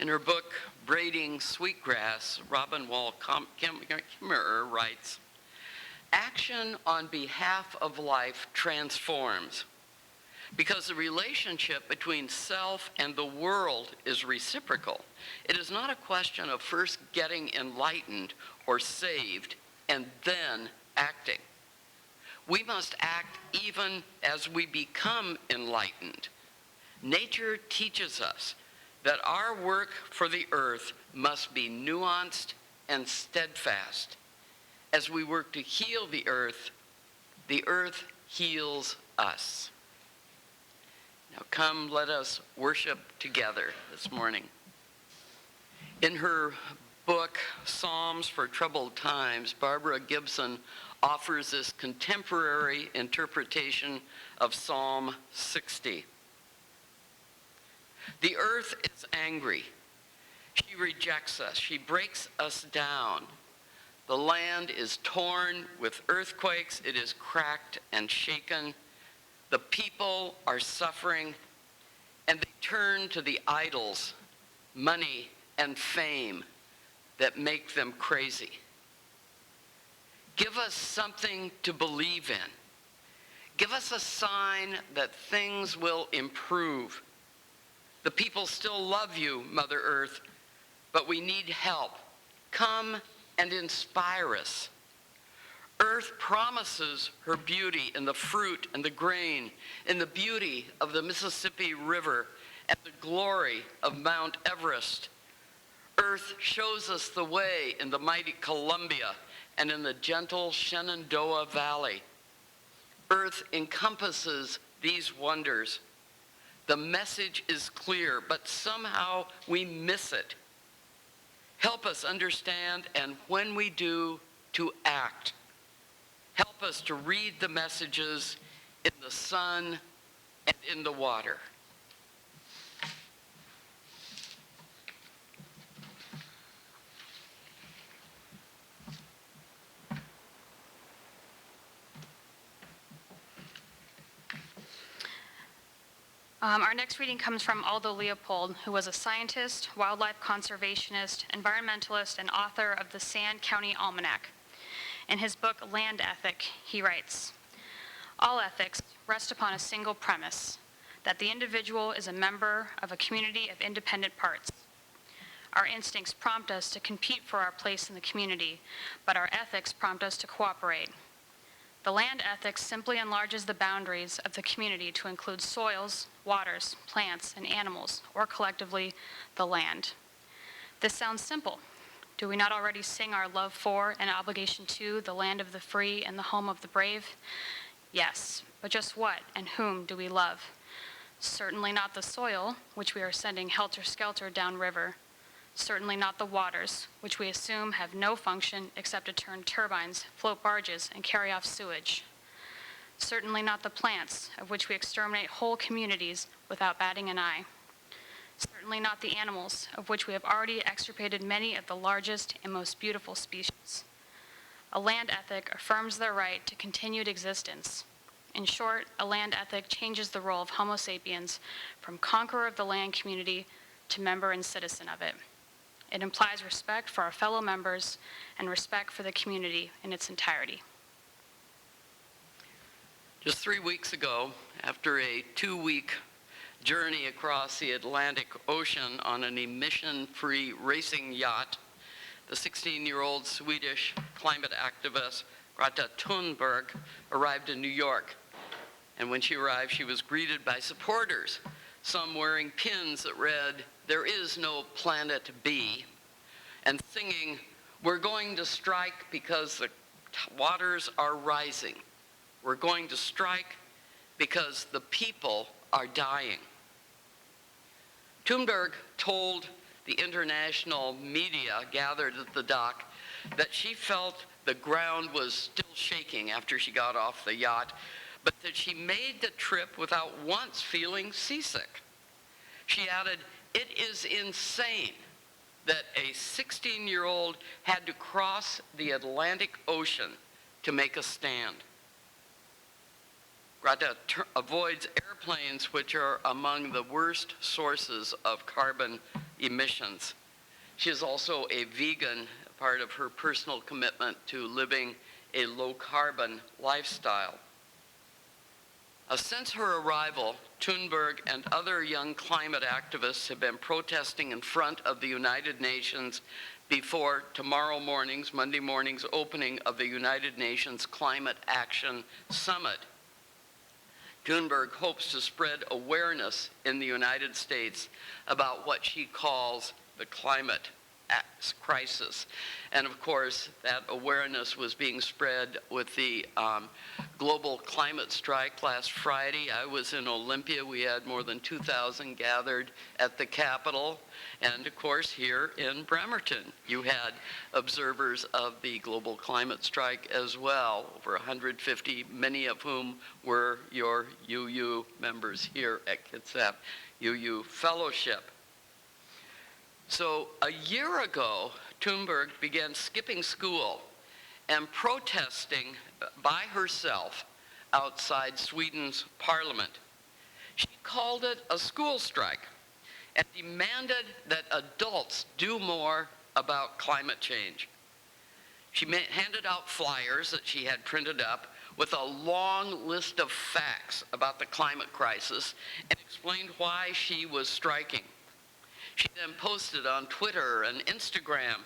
In her book, Braiding Sweetgrass, Robin Wall Kimmerer writes, "Action on behalf of life transforms. Because the relationship between self and the world is reciprocal, it is not a question of first getting enlightened or saved and then acting. We must act even as we become enlightened. Nature teaches us that our work for the earth must be nuanced and steadfast. As we work to heal the earth heals us." Now come, let us worship together this morning. In her book, Psalms for Troubled Times, Barbara Gibson offers this contemporary interpretation of Psalm 60. The earth is angry. She rejects us. She breaks us down. The land is torn with earthquakes. It is cracked and shaken. The people are suffering, and they turn to the idols, money and fame, that make them crazy. Give us something to believe in. Give us a sign that things will improve. The people still love you, Mother Earth, but we need help. Come and inspire us. Earth promises her beauty in the fruit and the grain, in the beauty of the Mississippi River and the glory of Mount Everest. Earth shows us the way in the mighty Columbia and in the gentle Shenandoah Valley. Earth encompasses these wonders. The message is clear, but somehow we miss it. Help us understand, and when we do, to act. Help us to read the messages in the sun and in the water. Our next reading comes from Aldo Leopold, who was a scientist, wildlife conservationist, environmentalist, and author of the Sand County Almanac. In his book, Land Ethic, he writes, "All ethics rest upon a single premise, that the individual is a member of a community of independent parts. Our instincts prompt us to compete for our place in the community, but our ethics prompt us to cooperate. The land ethics simply enlarges the boundaries of the community to include soils, waters, plants, and animals, or collectively, the land. This sounds simple. Do we not already sing our love for and obligation to the land of the free and the home of the brave? Yes, but just what and whom do we love? Certainly not the soil, which we are sending helter-skelter downriver. Certainly not the waters, which we assume have no function except to turn turbines, float barges, and carry off sewage. Certainly not the plants, of which we exterminate whole communities without batting an eye. Certainly not the animals, of which we have already extirpated many of the largest and most beautiful species. A land ethic affirms their right to continued existence. In short, a land ethic changes the role of Homo sapiens from conqueror of the land community to member and citizen of it. It implies respect for our fellow members and respect for the community in its entirety." Just 3 weeks ago, after a 2-week journey across the Atlantic Ocean on an emission-free racing yacht, the 16-year-old Swedish climate activist Greta Thunberg arrived in New York. And when she arrived, she was greeted by supporters, some wearing pins that read, "There is no planet B," and singing, "We're going to strike because the waters are rising. We're going to strike because the people are dying." Thunberg told the international media gathered at the dock that she felt the ground was still shaking after she got off the yacht, but that she made the trip without once feeling seasick. She added, "It is insane that a 16-year-old had to cross the Atlantic Ocean to make a stand." Greta avoids airplanes, which are among the worst sources of carbon emissions. She is also a vegan, part of her personal commitment to living a low-carbon lifestyle. Since her arrival, Thunberg and other young climate activists have been protesting in front of the United Nations before tomorrow morning's, Monday morning's opening of the United Nations Climate Action Summit. Thunberg hopes to spread awareness in the United States about what she calls the climate crisis. And of course, that awareness was being spread with the global climate strike last Friday. I was in Olympia. We had more than 2,000 gathered at the Capitol. And of course, here in Bremerton, you had observers of the global climate strike as well, over 150, many of whom were your UU members here at Kitsap UU Fellowship. So a year ago, Thunberg began skipping school and protesting by herself outside Sweden's parliament. She called it a school strike and demanded that adults do more about climate change. She handed out flyers that she had printed up with a long list of facts about the climate crisis and explained why she was striking. She then posted on Twitter and Instagram,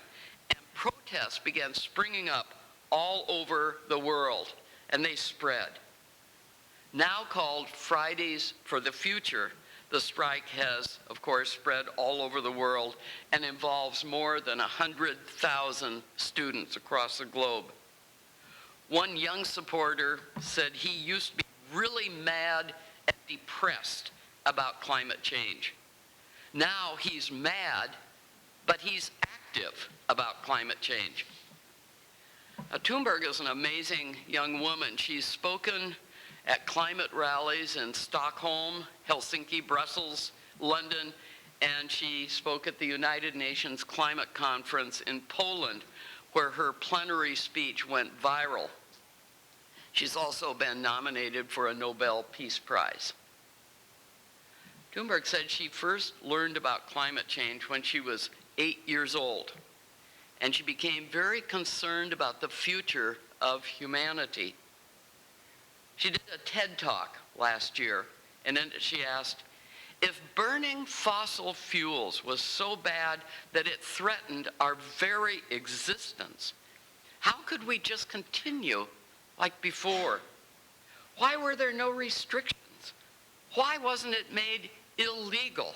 and protests began springing up all over the world, and they spread. Now called Fridays for the Future, the strike has, of course, spread all over the world and involves more than 100,000 students across the globe. One young supporter said he used to be really mad and depressed about climate change. Now he's mad, but he's active about climate change. Now, Thunberg is an amazing young woman. She's spoken at climate rallies in Stockholm, Helsinki, Brussels, London, and she spoke at the United Nations Climate Conference in Poland, where her plenary speech went viral. She's also been nominated for a Nobel Peace Prize. Thunberg said she first learned about climate change when she was 8 years old, and she became very concerned about the future of humanity. She did a TED Talk last year, and then she asked, if burning fossil fuels was so bad that it threatened our very existence, how could we just continue like before? Why were there no restrictions? Why wasn't it made illegal?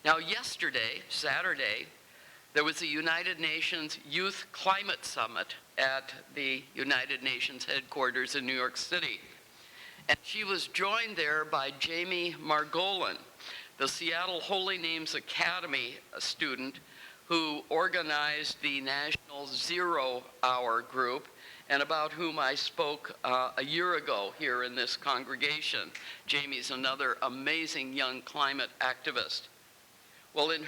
Now, yesterday, Saturday, there was the United Nations Youth Climate Summit at the United Nations headquarters in New York City. And she was joined there by Jamie Margolin, the Seattle Holy Names Academy student who organized the National Zero Hour group and about whom I spoke a year ago here in this congregation. Jamie's another amazing young climate activist. Well, in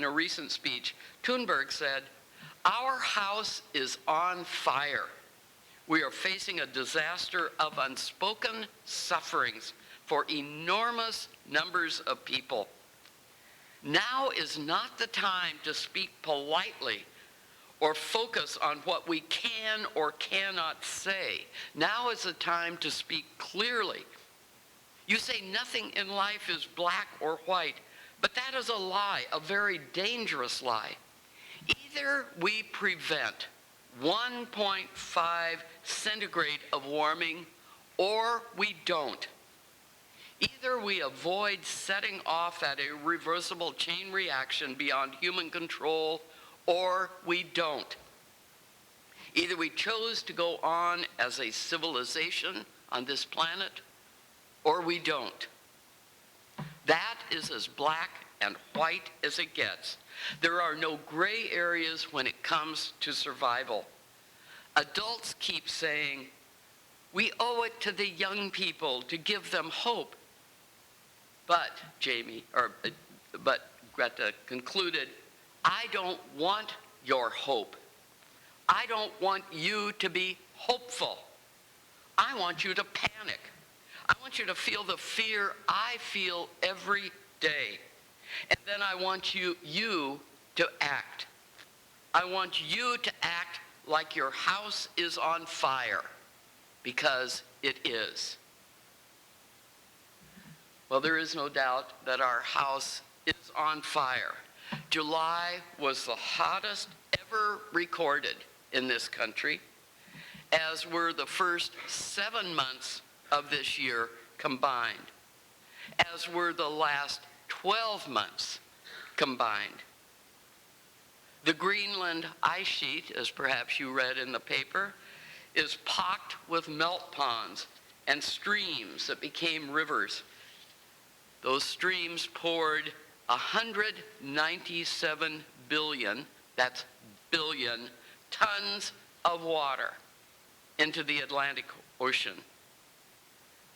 a recent speech, Thunberg said, "Our house is on fire. We are facing a disaster of unspoken sufferings for enormous numbers of people. Now is not the time to speak politely or focus on what we can or cannot say. Now is the time to speak clearly. You say nothing in life is black or white, but that is a lie, a very dangerous lie. Either we prevent 1.5 centigrade of warming, or we don't. Either we avoid setting off that irreversible chain reaction beyond human control, or we don't. Either we chose to go on as a civilization on this planet, or we don't. That is as black and white as it gets. There are no gray areas when it comes to survival. Adults keep saying, we owe it to the young people to give them hope. But Greta concluded, I don't want your hope. I don't want you to be hopeful. I want you to panic. I want you to feel the fear I feel every day. then I want you to act. I want you to act like your house is on fire, because it is. Well, there is no doubt that our house is on fire. July was the hottest ever recorded in this country, as were the first 7 months of this year combined, as were the last 12 months combined. The Greenland ice sheet, as perhaps you read in the paper, is pocked with melt ponds and streams that became rivers. Those streams poured 197 billion, that's billion, tons of water into the Atlantic Ocean.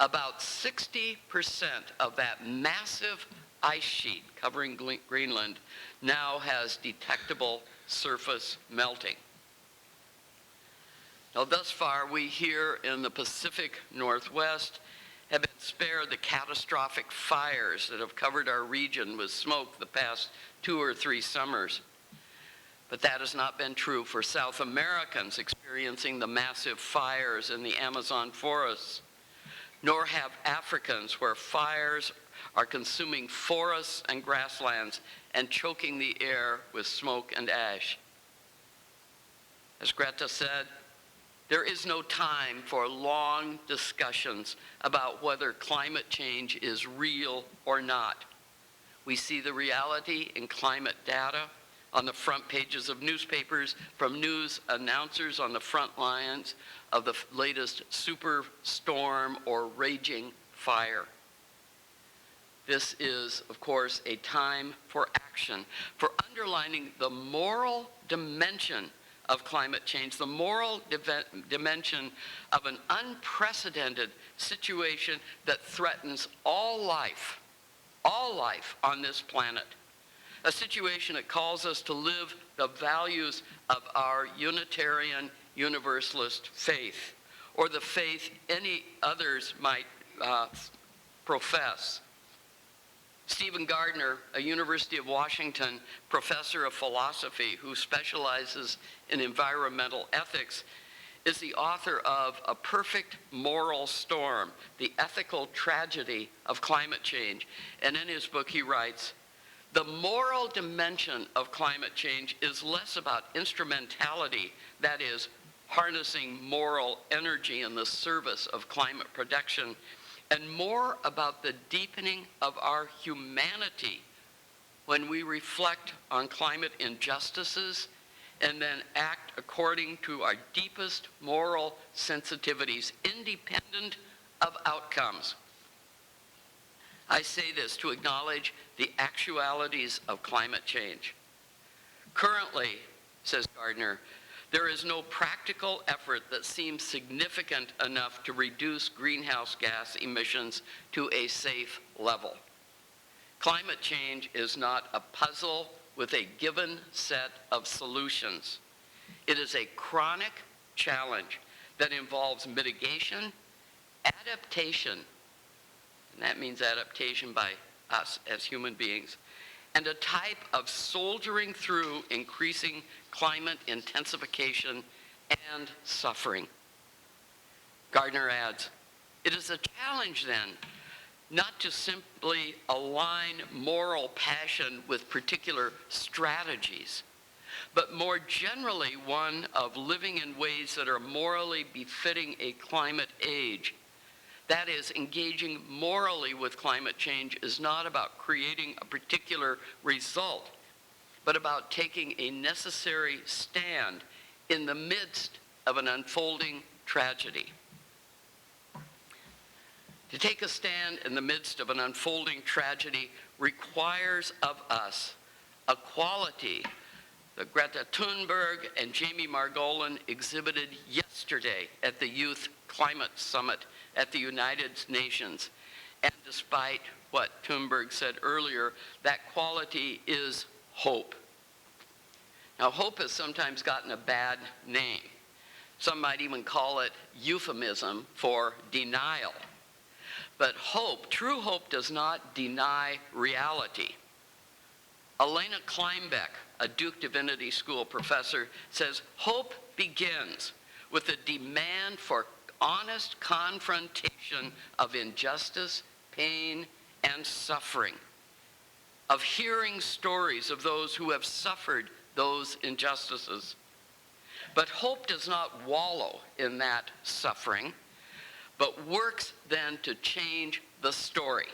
About 60% of that massive ice sheet covering Greenland now has detectable surface melting. Now, thus far, we here in the Pacific Northwest have been spared the catastrophic fires that have covered our region with smoke the past 2 or 3 summers. But that has not been true for South Americans experiencing the massive fires in the Amazon forests, nor have Africans, where fires are consuming forests and grasslands and choking the air with smoke and ash. As Greta said, there is no time for long discussions about whether climate change is real or not. We see the reality in climate data on the front pages of newspapers, from news announcers on the front lines of the latest superstorm or raging fire. This is, of course, a time for action, for underlining the moral dimension of climate change, the moral dimension of an unprecedented situation that threatens all life on this planet. A situation that calls us to live the values of our Unitarian Universalist faith, or the faith any others might profess. Stephen Gardner, a University of Washington professor of philosophy who specializes in environmental ethics, is the author of A Perfect Moral Storm, The Ethical Tragedy of Climate Change. And in his book he writes, "The moral dimension of climate change is less about instrumentality, that is, harnessing moral energy in the service of climate protection, and more about the deepening of our humanity when we reflect on climate injustices and then act according to our deepest moral sensitivities, independent of outcomes." I say this to acknowledge the actualities of climate change. Currently, says Gardner, there is no practical effort that seems significant enough to reduce greenhouse gas emissions to a safe level. Climate change is not a puzzle with a given set of solutions. It is a chronic challenge that involves mitigation, adaptation, and that means adaptation by us as human beings, and a type of soldiering through increasing climate intensification and suffering. Gardner adds, it is a challenge then not to simply align moral passion with particular strategies, but more generally one of living in ways that are morally befitting a climate age. That is, engaging morally with climate change is not about creating a particular result, but about taking a necessary stand in the midst of an unfolding tragedy. To take a stand in the midst of an unfolding tragedy requires of us a quality that Greta Thunberg and Jamie Margolin exhibited yesterday at the Youth Climate Summit at the United Nations. And despite what Thunberg said earlier, that quality is hope. Now, hope has sometimes gotten a bad name. Some might even call it euphemism for denial. But hope, true hope, does not deny reality. Elena Kleinbeck, a Duke Divinity School professor, says, hope begins with a demand for honest confrontation of injustice, pain, and suffering, of hearing stories of those who have suffered those injustices. But hope does not wallow in that suffering, but works then to change the story.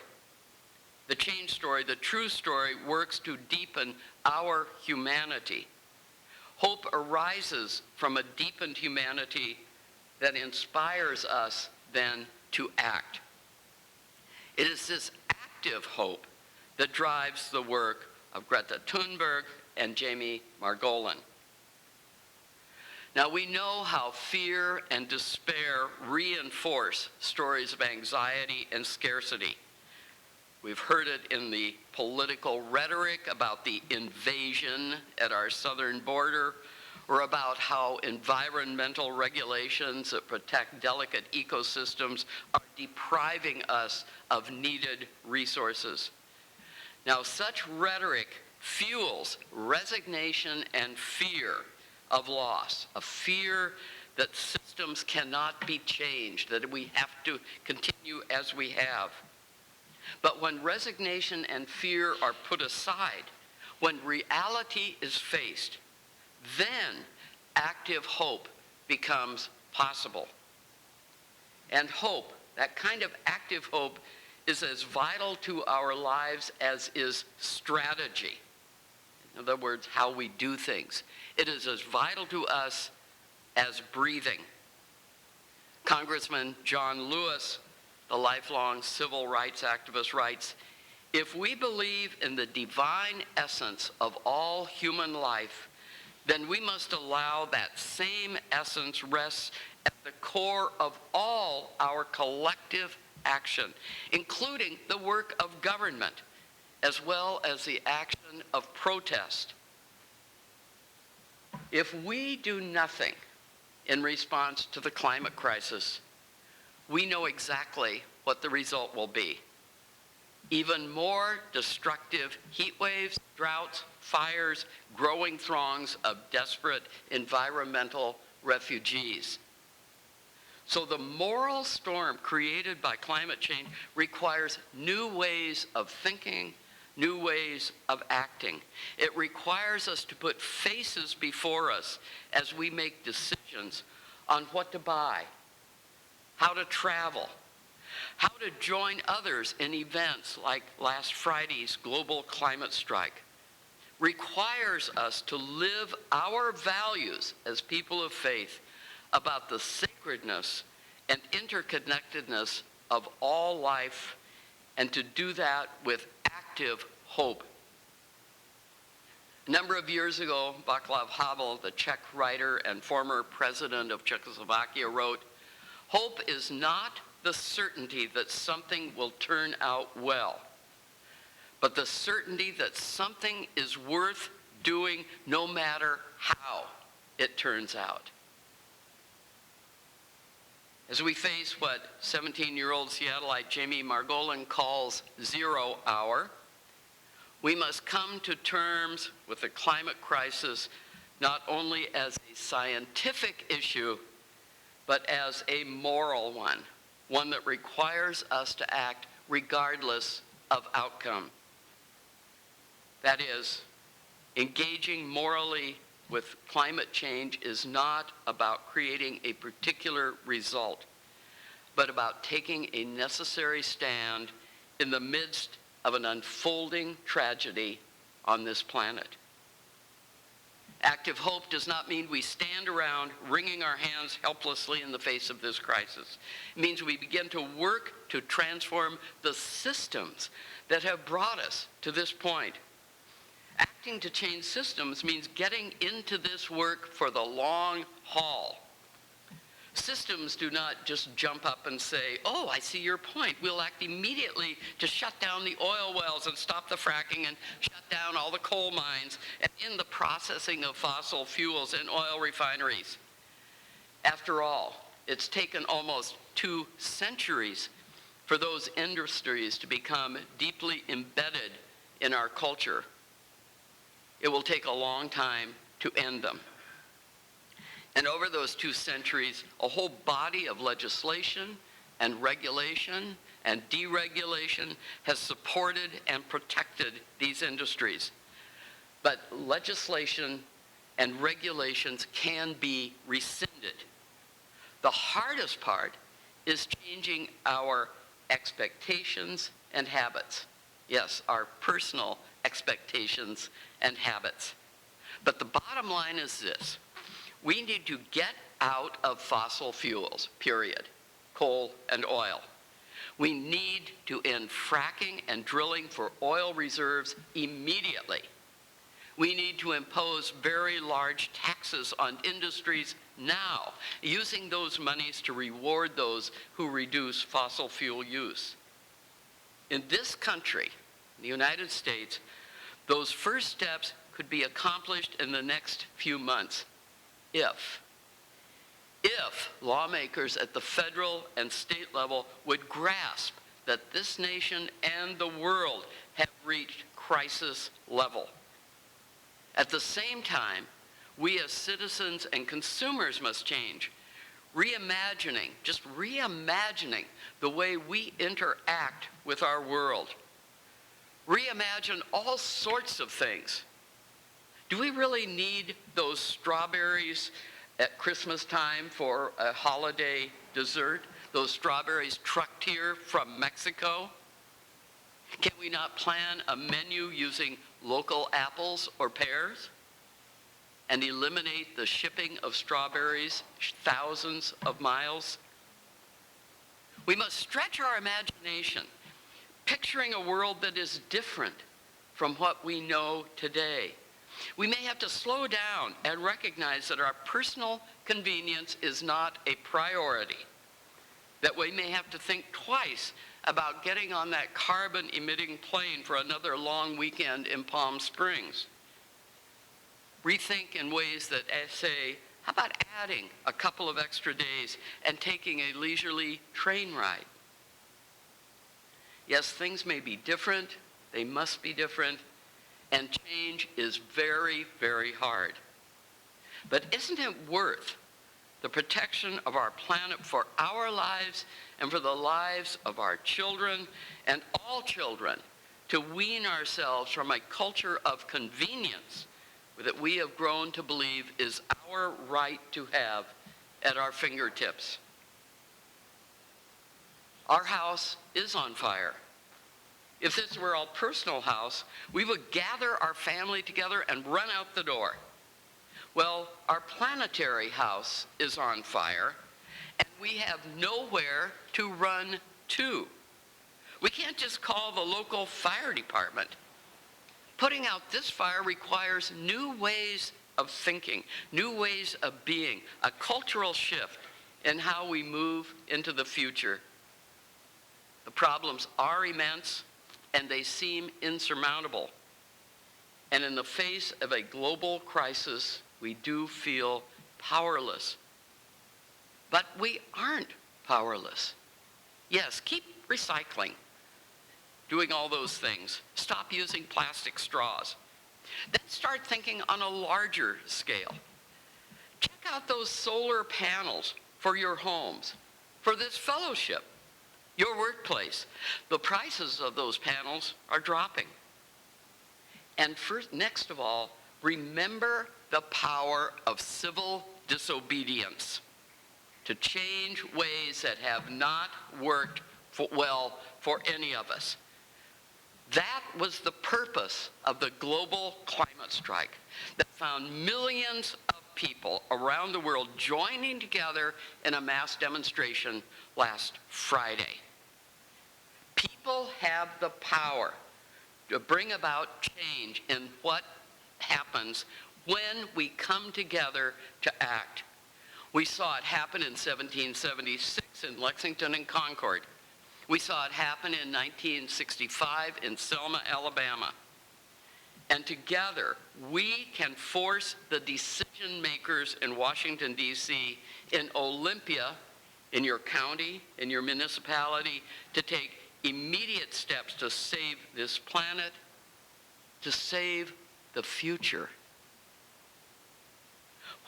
The change story, the true story, works to deepen our humanity. Hope arises from a deepened humanity that inspires us then to act. It is this active hope that drives the work of Greta Thunberg and Jamie Margolin. Now, we know how fear and despair reinforce stories of anxiety and scarcity. We've heard it in the political rhetoric about the invasion at our southern border, or about how environmental regulations that protect delicate ecosystems are depriving us of needed resources. Now, such rhetoric fuels resignation and fear of loss, a fear that systems cannot be changed, that we have to continue as we have. But when resignation and fear are put aside, when reality is faced, then active hope becomes possible. And hope, that kind of active hope, is as vital to our lives as is strategy. In other words, how we do things. It is as vital to us as breathing. Congressman John Lewis, the lifelong civil rights activist, writes, if we believe in the divine essence of all human life, then we must allow that same essence rests at the core of all our collective action, including the work of government, as well as the action of protest. If we do nothing in response to the climate crisis, we know exactly what the result will be. Even more destructive heat waves, droughts, fires, growing throngs of desperate environmental refugees. So the moral storm created by climate change requires new ways of thinking, new ways of acting. It requires us to put faces before us as we make decisions on what to buy, how to travel, how to join others in events like last Friday's global climate strike. Requires us to live our values as people of faith about the sacredness and interconnectedness of all life, and to do that with active hope. A number of years ago, Václav Havel, the Czech writer and former president of Czechoslovakia, wrote, "Hope is not the certainty that something will turn out well, but the certainty that something is worth doing no matter how it turns out." As we face what 17-year-old Seattleite Jamie Margolin calls 0 hour, we must come to terms with the climate crisis not only as a scientific issue, but as a moral one that requires us to act regardless of outcome. That is, engaging morally with climate change is not about creating a particular result, but about taking a necessary stand in the midst of an unfolding tragedy on this planet. Active hope does not mean we stand around wringing our hands helplessly in the face of this crisis. It means we begin to work to transform the systems that have brought us to this point. Acting to change systems means getting into this work for the long haul. Systems do not just jump up and say, "Oh, I see your point. We'll act immediately to shut down the oil wells and stop the fracking and shut down all the coal mines and end the processing of fossil fuels in oil refineries." After all, it's taken almost 2 centuries for those industries to become deeply embedded in our culture. It will take a long time to end them. And over those 2 centuries, a whole body of legislation and regulation and deregulation has supported and protected these industries. But legislation and regulations can be rescinded. The hardest part is changing our expectations and habits. Yes, our personal expectations and habits. But the bottom line is this: we need to get out of fossil fuels, period, coal and oil. We need to end fracking and drilling for oil reserves immediately. We need to impose very large taxes on industries now, using those monies to reward those who reduce fossil fuel use. In this country, the United States, those first steps could be accomplished in the next few months if lawmakers at the federal and state level would grasp that this nation and the world have reached crisis level. At the same time, we as citizens and consumers must change, reimagining the way we interact with our world. Reimagine all sorts of things. Do we really need those strawberries at Christmas time for a holiday dessert? Those strawberries trucked here from Mexico? Can we not plan a menu using local apples or pears and eliminate the shipping of strawberries thousands of miles? We must stretch our imagination, picturing a world that is different from what we know today. We may have to slow down and recognize that our personal convenience is not a priority, that we may have to think twice about getting on that carbon-emitting plane for another long weekend in Palm Springs. Rethink in ways that say, how about adding a couple of extra days and taking a leisurely train ride? Yes, things may be different, they must be different, and change is very, very hard. But isn't it worth the protection of our planet for our lives and for the lives of our children and all children to wean ourselves from a culture of convenience that we have grown to believe is our right to have at our fingertips? Our house is on fire. If this were our personal house, we would gather our family together and run out the door. Well, our planetary house is on fire, and we have nowhere to run to. We can't just call the local fire department. Putting out this fire requires new ways of thinking, new ways of being, a cultural shift in how we move into the future. The problems are immense, and they seem insurmountable. And in the face of a global crisis, we do feel powerless. But we aren't powerless. Yes, keep recycling, doing all those things. Stop using plastic straws. Then start thinking on a larger scale. Check out those solar panels for your homes, for this fellowship, your workplace. The prices of those panels are dropping. And first, next of all, remember the power of civil disobedience to change ways that have not worked well for any of us. That was the purpose of the global climate strike that found millions of people around the world joining together in a mass demonstration last Friday. People have the power to bring about change in what happens when we come together to act. We saw it happen in 1776 in Lexington and Concord. We saw it happen in 1965 in Selma, Alabama. And together, we can force the decision makers in Washington, D.C., in Olympia, in your county, in your municipality, to take immediate steps to save this planet, to save the future?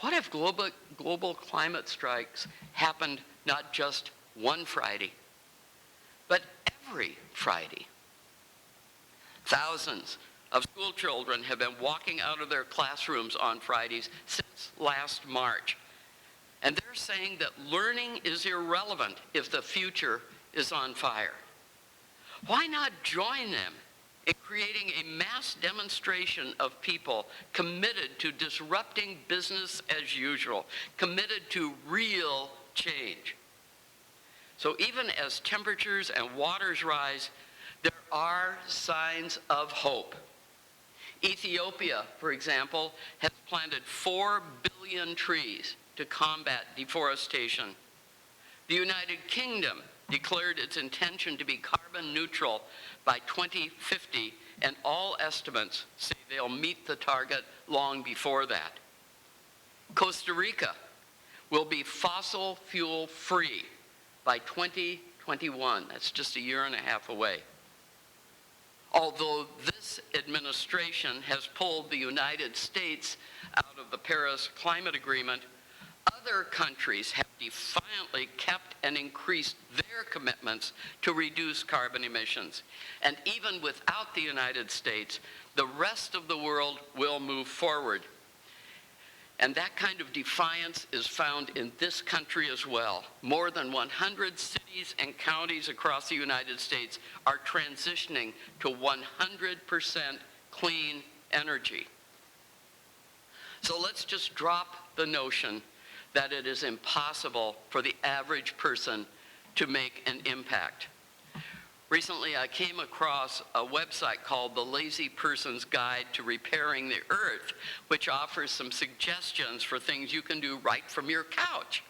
What if global climate strikes happened not just one Friday, but every Friday? Thousands of school children have been walking out of their classrooms on Fridays since last March. And they're saying that learning is irrelevant if the future is on fire. Why not join them in creating a mass demonstration of people committed to disrupting business as usual, committed to real change? So even as temperatures and waters rise, there are signs of hope. Ethiopia, for example, has planted 4 billion trees to combat deforestation. The United Kingdom declared its intention to be carbon neutral by 2050, and all estimates say they'll meet the target long before that. Costa Rica will be fossil fuel free by 2021. That's just a year and a half away. Although this administration has pulled the United States out of the Paris Climate Agreement, other countries have defiantly kept and increased their commitments to reduce carbon emissions. And even without the United States, the rest of the world will move forward. And that kind of defiance is found in this country as well. More than 100 cities and counties across the United States are transitioning to 100% clean energy. So let's just drop the notion that it is impossible for the average person to make an impact. Recently, I came across a website called The Lazy Person's Guide to Repairing the Earth, which offers some suggestions for things you can do right from your couch.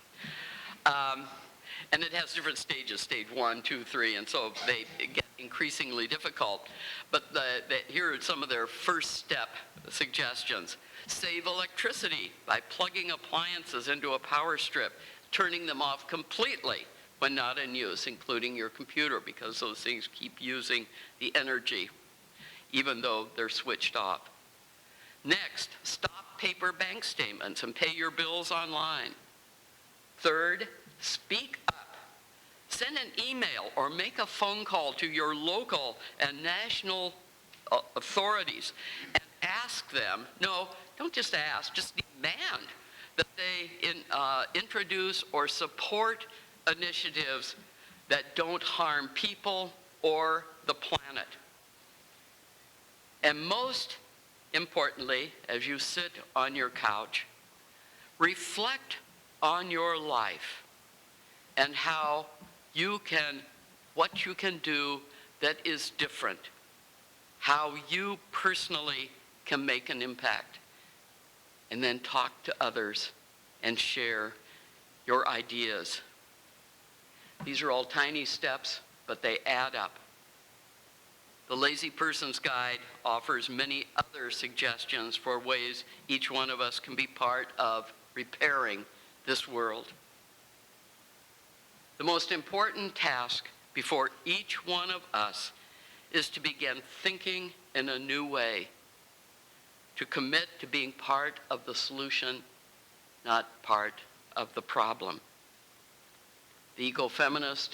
And it has different stages, stage 1, 2, 3, and so they get increasingly difficult. But here are some of their first step suggestions. Save electricity by plugging appliances into a power strip, turning them off completely when not in use, including your computer, because those things keep using the energy, even though they're switched off. Next, stop paper bank statements and pay your bills online. Third, speak up. Send an email or make a phone call to your local and national authorities and ask them, no, don't just ask, just demand that they introduce or support initiatives that don't harm people or the planet. And most importantly, as you sit on your couch, reflect on your life and what you can do that is different, how you personally can make an impact, and then talk to others and share your ideas. These are all tiny steps, but they add up. The Lazy Person's Guide offers many other suggestions for ways each one of us can be part of repairing this world. The most important task before each one of us is to begin thinking in a new way, to commit to being part of the solution, not part of the problem. The ecofeminist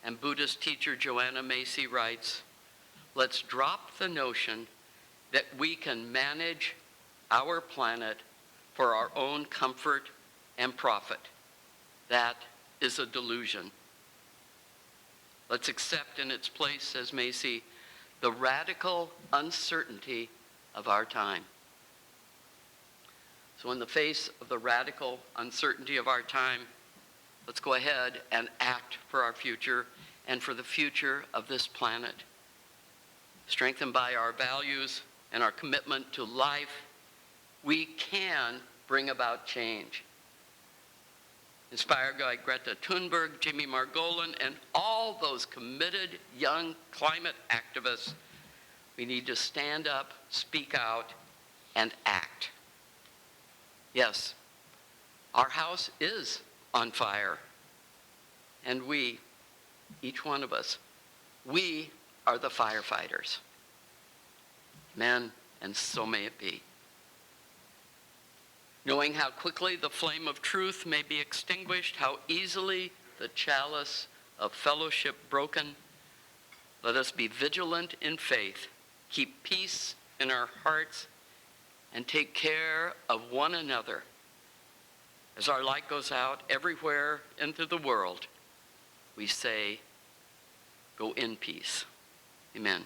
and Buddhist teacher Joanna Macy writes, let's drop the notion that we can manage our planet for our own comfort and profit. That is a delusion. Let's accept in its place, says Macy, the radical uncertainty of our time. So in the face of the radical uncertainty of our time, let's go ahead and act for our future and for the future of this planet. Strengthened by our values and our commitment to life, we can bring about change. Inspired by Greta Thunberg, Jimmy Margolin, and all those committed young climate activists, we need to stand up, speak out, and act. Yes, our house is on fire. And we, each one of us, we are the firefighters. Amen and so may it be. Knowing how quickly the flame of truth may be extinguished, how easily the chalice of fellowship broken, let us be vigilant in faith, keep peace in our hearts, and take care of one another. As our light goes out everywhere into the world, we say, go in peace. Amen.